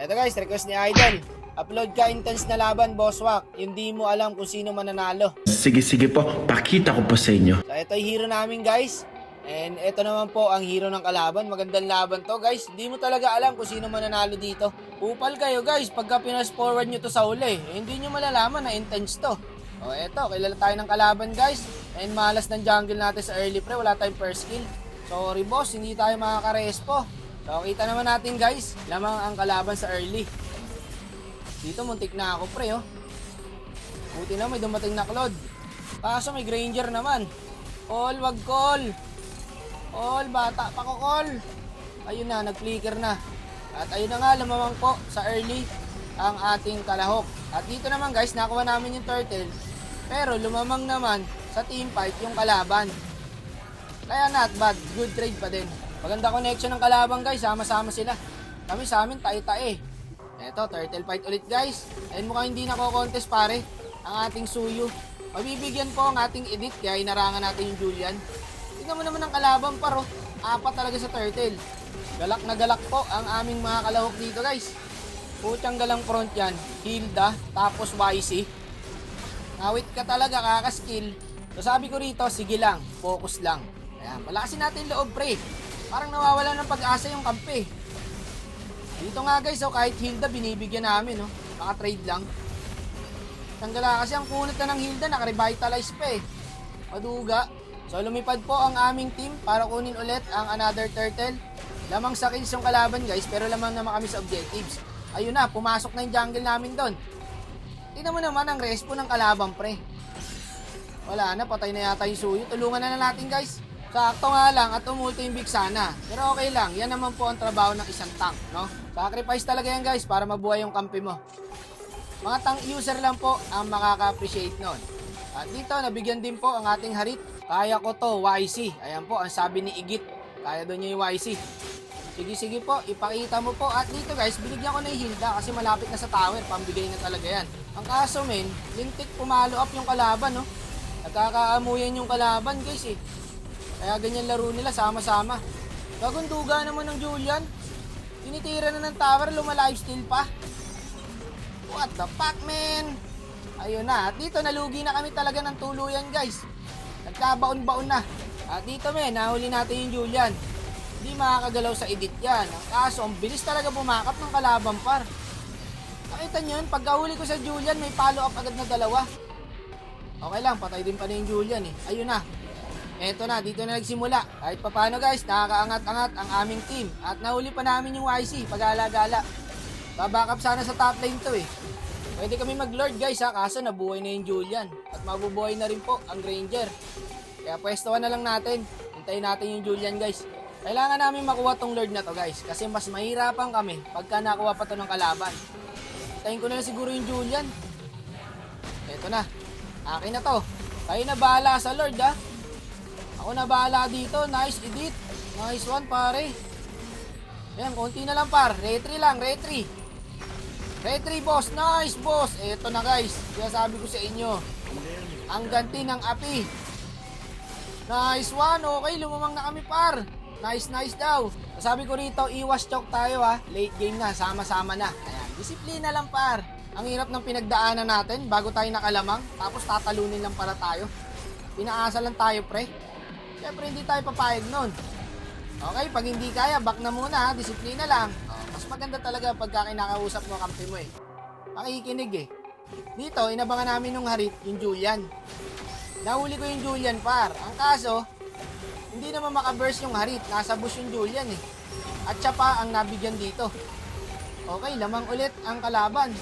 Eto guys, request ni Idol. Upload ka intense na laban, Boss Wack. Yung di mo alam kung sino mananalo. Sige po, pakita ko po sa inyo. So ito yung hero namin guys. And ito naman po ang hero ng kalaban. Magandang laban to guys. Hindi mo talaga alam kung sino mananalo dito. Upal kayo guys pagka pinas forward nyo to sa uli. Hindi nyo malalaman na intense to. O eto, kilala tayo ng kalaban guys. And malas ng jungle natin sa early pre. Wala tayong first kill. Sorry boss, hindi tayo makaka-respo. So kita naman natin guys, lamang ang kalaban sa early. Dito muntik na ako pre oh. Buti na may dumating na Claude. Kaso may Granger naman. All, wag call. All, bata pa ko call. Ayun na, nag-flicker na. At ayun na nga, lumamang po sa early ang ating kalahok. At dito naman guys, nakuha namin yung turtle. Pero lumamang naman sa team fight yung kalaban. Kaya not bad, good trade pa din. Maganda connection ng kalaban guys, sama-sama sila. Kami sa amin, tae-tae. Eto, turtle fight ulit guys. And mukhang hindi nako-contest pare ang ating Suyu. Mabibigyan po ang ating edit kaya inarangan natin yung Julian. Tignan mo naman ang kalaban paro. Apat talaga sa turtle. Galak na galak po ang aming mga kalahok dito guys. Putyang galang front yan. Hilda, tapos YC. Nawit ka talaga kakaskill. So sabi ko rito, sige lang, focus lang. Ayan, palakasin natin loob pre. Parang nawawala ng pag-asa yung kampe. Dito nga guys, oh, kahit Hilda binibigyan namin, oh. Naka-trade lang. Tanggala kasi ang kunot na ng Hilda, naka-revitalize pa eh. Maduga. So lumipad po ang aming team para kunin ulit ang another turtle. Lamang sa kills yung kalaban guys, pero lamang naman kami sa objectives. Ayun na, pumasok na yung jungle namin doon. Tingnan mo naman ang respo ng kalaban pre. Wala na, patay na yata yung Suyu. Tulungan na natin guys. Sakto nga lang at umulto yung Vixana. Pero okay lang, yan naman po ang trabaho ng isang tank, no? Sacrifice talaga yan guys para mabuhay yung kampi mo. Mga tank user lang po ang makaka-appreciate nun. At dito, nabigyan din po ang ating harit. Kaya ko to, YC. Ayan po, ang sabi ni Igit. Kaya doon niya yung YC. Sige po, ipakita mo po. At dito guys, binigyan ko na yung Hilda kasi malapit na sa tower. Pambigay na talaga yan. Ang kaso men, lintik pumalo up yung kalaban, no? Nagkakaamuyan yung kalaban guys eh. Kaya ganyan laro nila, sama-sama. Gagunduga naman ng Julian. Tinitira na ng tower, luma-lifesteal pa. What the fuck, man? Ayun na. At dito, nalugi na kami talaga ng tuluyan, guys. Nagkabaon-baon na. At dito, men, nahuli natin yung Julian. Hindi makakagalaw sa edit yan. Ang kaso, ang bilis talaga bumakap ng kalaban, par. Nakita nyo yun? Pagkahuli ko sa Julian, may follow-up agad na dalawa. Okay lang, patay din pa na yung Julian, eh. Ayun na. Eto na, dito na nagsimula. Kahit papano guys, nakakaangat-angat ang aming team. At nahuli pa namin yung YC, pag-ala-gala. Babackup sana sa top lane to eh. Pwede kami mag-lord guys ha, kaso nabuhay na yung Julian. At mabubuhay na rin po ang Granger. Kaya pwestuhan na lang natin. Hintayin natin yung Julian guys. Kailangan namin makuha tong lord na to guys. Kasi mas mahirapan kami pagka nakuha pa to ng kalaban. Hintayin ko na siguro yung Julian. Eto na. Akin na to. Kayo na bahala sa lord ha. Ako na bahala dito. Nice edit. Nice one pare. Ayan, konti na lang par. Retry lang, retry. Retry boss. Nice boss. Eto na guys. Kaya sabi ko sa inyo. Ang ganti ng api. Nice one. Okay, lumamang na kami par. Nice daw. Sabi ko rito, iwas choke tayo ha. Late game na, sama-sama na. Ayan, disiplina lang par. Ang hirap ng pinagdaanan natin bago tayo nakalamang. Tapos tatalunin lang para tayo. Pinaasa lang tayo pre. Siyempre hindi tayo papayag nun. Okay, pag hindi kaya, back na muna ha. Disiplina lang. Mas maganda talaga pagka kinakausap mo kampi mo eh. Makikinig eh. Dito, inabangan namin nung harit, yung Julian. Nahuli ko yung Julian par. Ang kaso, hindi naman makaburst yung harit. Nasa bush yung Julian eh. At siya pa ang nabigyan dito. Okay, lamang ulit ang kalaban.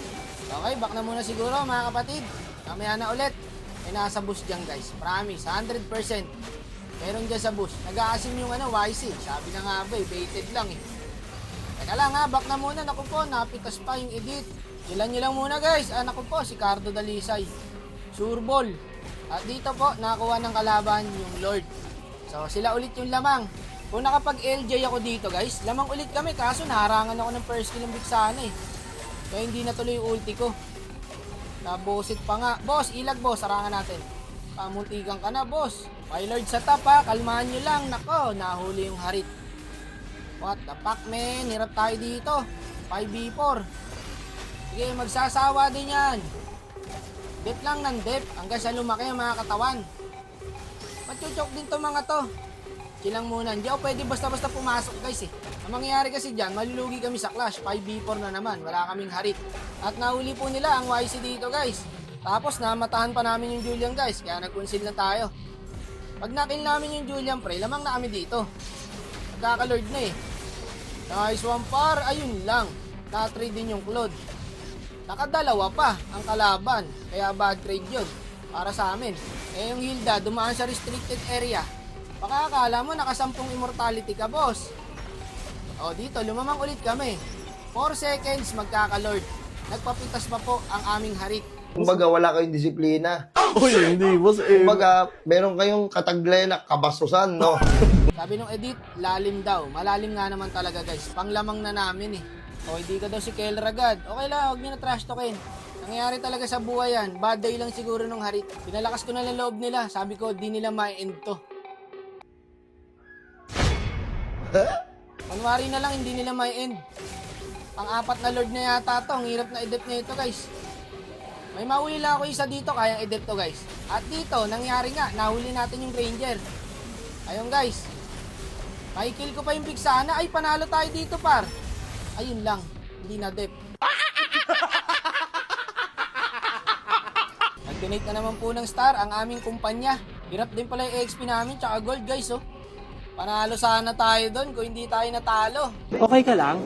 Okay, back na muna siguro mga kapatid. Mamaya na ulit. May nasa bush dyan guys. Promise, 100%. Meron dyan sa bush. Nag-aasim yung YC. Sabi na nga ba eh, baited lang eh. Teka lang ha, back na muna. Naku po, napitas pa yung edit. Ilan nyo lang muna guys. Naku po, si Cardo Dalisay. Sureball. At dito po, nakakuha ng kalaban yung Lord. So, sila ulit yung lamang. Kung nakapag-LJ ako dito guys, lamang ulit kami. Kaso naharangan ako ng first kill ng Vixana eh. Kaya hindi natuloy yung ulti ko. Nabosit pa nga. Boss, ilag boss, sarangan natin. Pamuntikan ka na boss. My lord sa top ha, kalmahan nyo lang. Nako, nahuli yung harit. What the fuck man, hirap tayo dito. 5v4. Sige, magsasawa din yan. Dep lang ng dep hanggang sa lumaki ang mga katawan. Machuchok din to mga to. Chilang muna. Hindi ako pwede basta-basta pumasok guys eh. Ang mangyayari kasi dyan, malulugi kami sa clash. 5v4 na naman. Wala kaming harit. At nahuli po nila ang YC dito guys. Tapos namatahan pa namin yung Julian guys. Kaya nag-conceal na tayo. Pag nakill namin yung Julian pre, lamang na kami dito. Nagkaka-lord na eh. Nice one par. Ayun lang. Na-trade din yung Claude. Nakadalawa pa ang kalaban. Kaya bad trade yun. Para sa amin. Eh yung Hilda, dumaan sa restricted area. Baka akala mo nakasampung immortality ka, boss. O dito, lumamang ulit kami. 4 seconds, magkaka-lord. Nagpapitas pa po ang aming harit. Kumbaga, wala kayong disiplina. Uy, hindi, boss. Kumbaga, meron kayong kataglay na kabastusan, no? Sabi nung edit, lalim daw. Malalim nga naman talaga guys. Panglamang na namin eh. O hindi ka daw si Kel Ragad. Okay lang, huwag nyo na trash talkin. Nangyayari talaga sa buhay yan. Bad day lang siguro nung harit. Pinalakas ko na lang loob nila. Sabi ko, di nila ma-end to. Kunwari na lang, hindi nila ma-end. Pang-apat na lord na yata to. Ang hirap na edit na ito guys. May mahuli lang ako isa dito, kayang edit to guys. At dito, nangyari nga, nahuli natin yung Ranger. Ayun guys. Makikill ko pa yung big sana. Ay, panalo tayo dito par. Ayun lang, hindi na dep. Nag-donate na naman po ng star ang aming kumpanya. Hirap din pala yung XP namin, tsaka gold guys oh. Panalo sana tayo doon kung hindi tayo natalo. Okay ka lang?